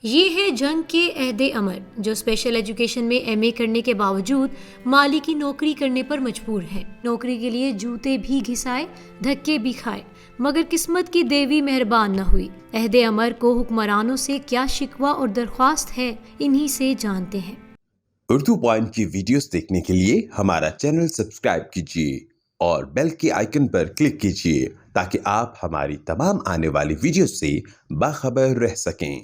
یہ ہے جنگ کے عہد امر جو اسپیشل ایجوکیشن میں ایم اے کرنے کے باوجود مالی کی نوکری کرنے پر مجبور ہے۔ نوکری کے لیے جوتے بھی گھسائے، دھکے بھی کھائے، مگر قسمت کی دیوی مہربان نہ ہوئی۔ عہد امر کو حکمرانوں سے کیا شکوہ اور درخواست ہے، انہی سے جانتے ہیں۔ اردو پوائنٹ کی ویڈیوز دیکھنے کے لیے ہمارا چینل سبسکرائب کیجیے اور بیل کے آئیکن پر کلک کیجیے تاکہ آپ ہماری تمام آنے والی ویڈیوز سے باخبر رہ سکیں۔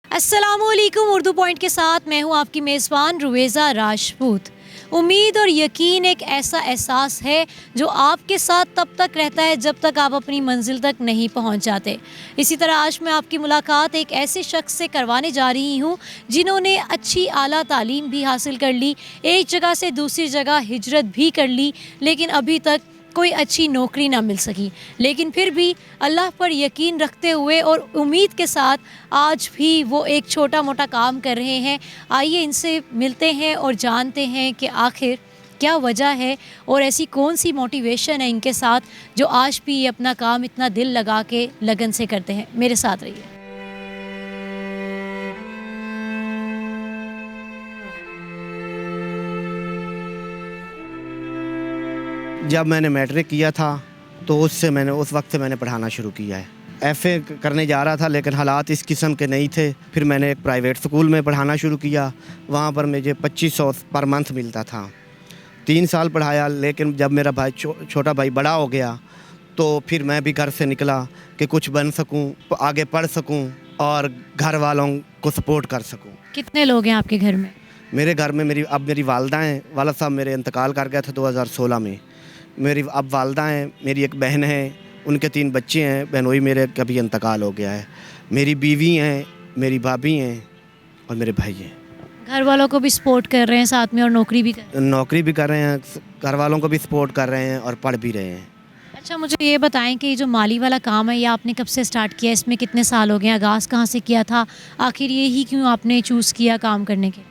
السلام علیکم، اردو پوائنٹ کے ساتھ میں ہوں آپ کی میزبان رویزہ راجپوت۔ امید اور یقین ایک ایسا احساس ہے جو آپ کے ساتھ تب تک رہتا ہے جب تک آپ اپنی منزل تک نہیں پہنچ جاتے۔ اسی طرح آج میں آپ کی ملاقات ایک ایسے شخص سے کروانے جا رہی ہوں جنہوں نے اچھی اعلیٰ تعلیم بھی حاصل کر لی، ایک جگہ سے دوسری جگہ ہجرت بھی کر لی، لیکن ابھی تک کوئی اچھی نوکری نہ مل سکی، لیکن پھر بھی اللہ پر یقین رکھتے ہوئے اور امید کے ساتھ آج بھی وہ ایک چھوٹا موٹا کام کر رہے ہیں۔ آئیے ان سے ملتے ہیں اور جانتے ہیں کہ آخر کیا وجہ ہے اور ایسی کون سی موٹیویشن ہے ان کے ساتھ جو آج بھی یہ اپنا کام اتنا دل لگا کے لگن سے کرتے ہیں۔ میرے ساتھ رہیے۔ جب میں نے میٹرک کیا تھا تو اس وقت سے میں نے پڑھانا شروع کیا ہے۔ ایف اے کرنے جا رہا تھا لیکن حالات اس قسم کے نہیں تھے۔ پھر میں نے ایک پرائیویٹ سکول میں پڑھانا شروع کیا، وہاں پر مجھے 2500 پر منتھ ملتا تھا۔ 3 سال پڑھایا، لیکن جب میرا چھوٹا بھائی بڑا ہو گیا تو پھر میں بھی گھر سے نکلا کہ کچھ بن سکوں، آگے پڑھ سکوں اور گھر والوں کو سپورٹ کر سکوں۔ کتنے لوگ ہیں آپ کے گھر میں؟ میرے گھر میں میری والدہ ہیں، والد صاحب میرے انتقال کر گئے تھے 2016 میں۔ میری اب والدہ ہیں، میری ایک بہن ہے، ان کے 3 بچے ہیں، بہنوئی میرے کبھی انتقال ہو گیا ہے۔ میری بیوی ہیں، میری بھابھی ہیں اور میرے بھائی ہیں۔ گھر والوں کو بھی سپورٹ کر رہے ہیں ساتھ میں اور نوکری بھی کر رہے ہیں؟ نوکری بھی کر رہے ہیں، گھر والوں کو بھی سپورٹ کر رہے ہیں اور پڑھ بھی رہے ہیں۔ اچھا، مجھے یہ بتائیں کہ یہ جو مالی والا کام ہے یہ آپ نے کب سے سٹارٹ کیا؟ اس میں کتنے سال ہو گئے؟ آغاز کہاں سے کیا تھا؟ آخر یہی کیوں آپ نے چوز کیا کام کرنے کے؟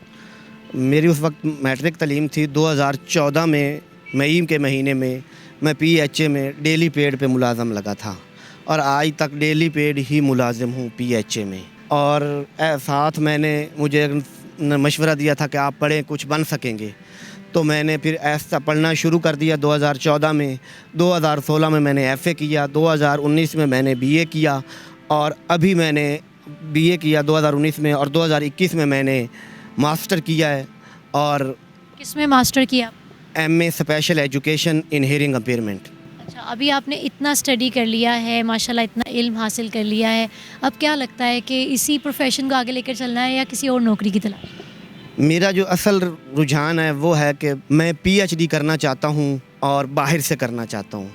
میری اس وقت میٹرک تعلیم تھی۔ 2014 میں مئی کے مہینے میں میں پی ایچ اے میں ڈیلی پیڈ پہ ملازم لگا تھا اور آج تک ڈیلی پیڈ ہی ملازم ہوں پی ایچ اے میں۔ اور ساتھ مجھے مشورہ دیا تھا کہ آپ پڑھیں، کچھ بن سکیں گے، تو میں نے پھر ایسا پڑھنا شروع کر دیا 2014 میں۔ 2016 میں نے ایف اے کیا، 2019 میں نے بی اے کیا اور ابھی میں نے بی اے کیا 2019 میں اور 2021 میں نے ماسٹر کیا ہے۔ اور کس میں ماسٹر کیا؟ M A special education in hearing impairment. اچھا، ابھی آپ نے اتنا اسٹڈی کر لیا ہے، ماشاءاللہ اتنا علم حاصل کر لیا ہے، اب کیا لگتا ہے کہ اسی پروفیشن کو آگے لے کر چلنا ہے یا کسی اور نوکری کی تلاش؟ میرا جو اصل رجحان ہے وہ ہے کہ میں پی ایچ ڈی کرنا چاہتا ہوں اور باہر سے کرنا چاہتا ہوں،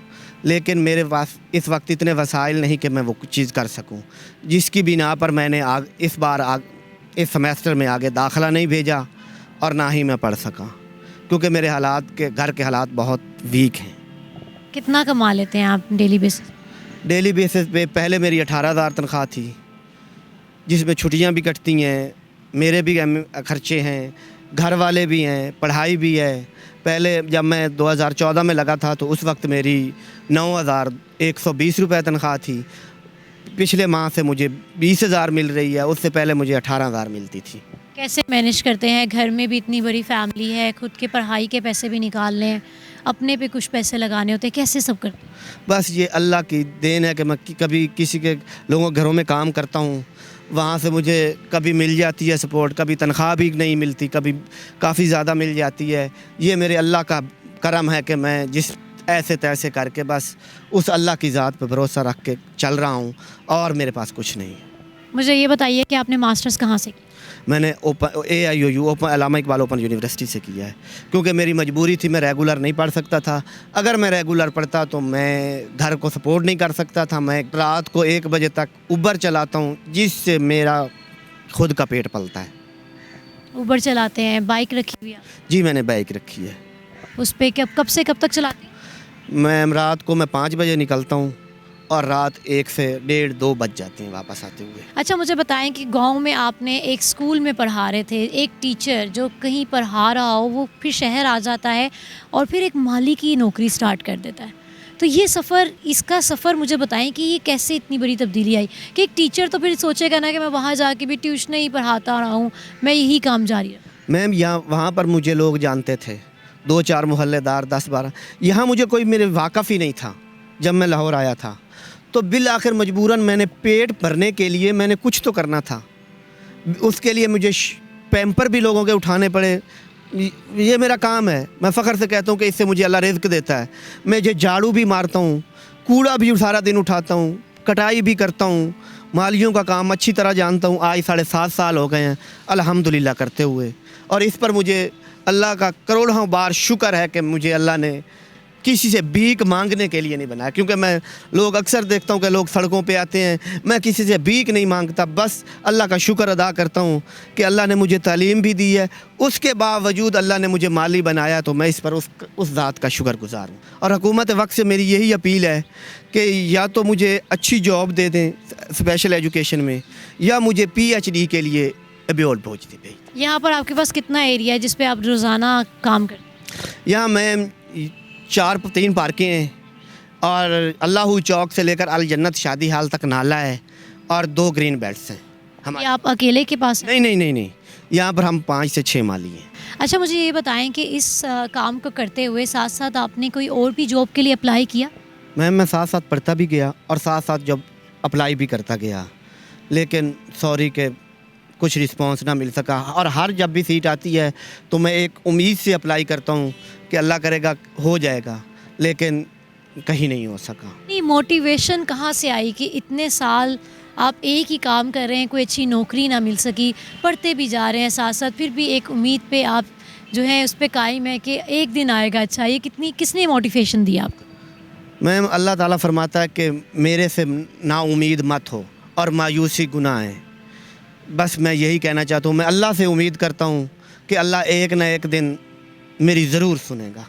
لیکن میرے پاس اس وقت اتنے وسائل نہیں کہ میں وہ کچھ چیز کر سکوں، جس کی بنا پر میں نے اس سمیسٹر میں آگے داخلہ نہیں بھیجا اور نہ ہی میں پڑھ سکا، کیونکہ میرے گھر کے حالات بہت ویک ہیں۔ کتنا کما لیتے ہیں آپ ڈیلی بیسس؟ ڈیلی بیسس پہ پہلے میری 18,000 تنخواہ تھی، جس میں چھٹیاں بھی کٹتی ہیں، میرے بھی خرچے ہیں، گھر والے بھی ہیں، پڑھائی بھی ہے۔ پہلے جب میں 2014 میں لگا تھا تو اس وقت میری 9,120 روپے تنخواہ تھی۔ پچھلے ماہ سے مجھے 20,000 مل رہی ہے، اس سے پہلے مجھے 18,000 ملتی تھی۔ کیسے مینیج کرتے ہیں؟ گھر میں بھی اتنی بڑی فیملی ہے، خود کے پڑھائی کے پیسے بھی نکالنے ہیں، اپنے پہ کچھ پیسے لگانے ہوتے ہیں، کیسے سب کرتے ہیں؟ بس یہ اللہ کی دین ہے کہ میں کبھی کسی کے لوگوں کے گھروں میں کام کرتا ہوں، وہاں سے مجھے کبھی مل جاتی ہے سپورٹ، کبھی تنخواہ بھی نہیں ملتی، کبھی کافی زیادہ مل جاتی ہے۔ یہ میرے اللہ کا کرم ہے کہ میں جس ایسے تیسے کر کے بس اس اللہ کی ذات پہ بھروسہ رکھ کے چل رہا ہوں اور میرے پاس کچھ نہیں ہے۔ مجھے یہ بتائیے کہ آپ نے ماسٹرز کہاں سے کی؟ میں نے AIOU علامہ اقبال اوپن یونیورسٹی سے کیا ہے، کیونکہ میری مجبوری تھی، میں ریگولر نہیں پڑھ سکتا تھا۔ اگر میں ریگولر پڑھتا تو میں گھر کو سپورٹ نہیں کر سکتا تھا۔ میں رات کو 1 بجے تک اوبر چلاتا ہوں، جس سے میرا خود کا پیٹ پلتا ہے۔ اوبر چلاتے ہیں؟ بائک رکھی ہوئی ہے؟ جی میں نے بائک رکھی ہے۔ اس پہ کب سے کب تک چلاتے ہیں؟ میں رات کو 5 بجے نکلتا ہوں اور رات 1 سے 1:30 2 بج جاتے ہیں واپس آتے ہوئے۔ اچھا، مجھے بتائیں کہ گاؤں میں آپ نے ایک اسکول میں پڑھا رہے تھے، ایک ٹیچر جو کہیں پڑھا رہا ہو وہ پھر شہر آ جاتا ہے اور پھر ایک مالی کی نوکری سٹارٹ کر دیتا ہے، تو یہ سفر، اس کا سفر مجھے بتائیں کہ یہ کیسے اتنی بڑی تبدیلی آئی کہ ایک ٹیچر تو پھر سوچے گا نا کہ میں وہاں جا کے بھی ٹیوشن ہی پڑھاتا رہا ہوں، میں یہی کام جاری رکھوں۔ میم وہاں پر مجھے لوگ جانتے تھے، 2-4 محلے دار، 10-12، یہاں مجھے کوئی میرے واقف ہی نہیں تھا جب میں لاہور آیا تھا۔ تو بالآخر مجبوراً میں نے پیٹ بھرنے کے لیے میں نے کچھ تو کرنا تھا، اس کے لیے مجھے پیمپر بھی لوگوں کے اٹھانے پڑے۔ یہ میرا کام ہے، میں فخر سے کہتا ہوں کہ اس سے مجھے اللہ رزق دیتا ہے۔ میں یہ جھاڑو بھی مارتا ہوں، کوڑا بھی سارا دن اٹھاتا ہوں، کٹائی بھی کرتا ہوں، مالیوں کا کام اچھی طرح جانتا ہوں۔ آج 7.5 سال ہو گئے ہیں الحمدللہ کرتے ہوئے، اور اس پر مجھے اللہ کا کروڑوں بار شکر ہے کہ مجھے اللہ نے کسی سے بھیک مانگنے کے لیے نہیں بنایا، کیونکہ میں لوگ اکثر دیکھتا ہوں کہ لوگ سڑکوں پہ آتے ہیں، میں کسی سے بھیک نہیں مانگتا، بس اللہ کا شکر ادا کرتا ہوں کہ اللہ نے مجھے تعلیم بھی دی ہے، اس کے باوجود اللہ نے مجھے مالی بنایا، تو میں اس پر اس ذات کا شکر گزار ہوں۔ اور حکومت وقت سے میری یہی اپیل ہے کہ یا تو مجھے اچھی جاب دے دیں اسپیشل ایجوکیشن میں، یا مجھے PhD کے لیے ابیول بھیج دیں۔ یہاں پر آپ کے پاس کتنا ایریا ہے جس پہ آپ روزانہ کام کرتے ہیں؟ یہاں میں 3 پارکیں ہیں، اور اللہ چوک سے لے کر الجنت شادی حال تک نالہ ہے، اور 2 گرین بیلٹس ہیں یہ آپ اکیلے کے پاس ہیں؟ نہیں، یہاں پر ہم 5 سے 6 مالی ہیں۔ اچھا، مجھے یہ بتائیں کہ اس کام کو کرتے ہوئے ساتھ ساتھ آپ نے کوئی اور بھی جاب کے لیے اپلائی کیا؟ میں ساتھ ساتھ پڑھتا بھی گیا اور ساتھ ساتھ جب اپلائی بھی کرتا گیا، لیکن سوری کہ کچھ رسپانس نہ مل سکا، اور ہر جب بھی سیٹ آتی ہے تو میں ایک امید سے اپلائی کرتا ہوں کہ اللہ کرے گا ہو جائے گا، لیکن کہیں نہیں ہو سکا۔ نہیں، موٹیویشن کہاں سے آئی کہ اتنے سال آپ ایک ہی کام کر رہے ہیں، کوئی اچھی نوکری نہ مل سکی، پڑھتے بھی جا رہے ہیں ساتھ ساتھ، پھر بھی ایک امید پہ آپ جو ہے اس پہ قائم ہے کہ ایک دن آئے گا اچھا؟ یہ کس نے موٹیویشن دی آپ کو؟ میم اللہ تعالیٰ فرماتا ہے کہ میرے سے نا امید مت ہو، اور مایوسی گناہ ہے۔ بس میں یہی کہنا چاہتا ہوں، میں اللہ سے امید کرتا ہوں کہ اللہ ایک نہ ایک دن میری ضرور سنے گا۔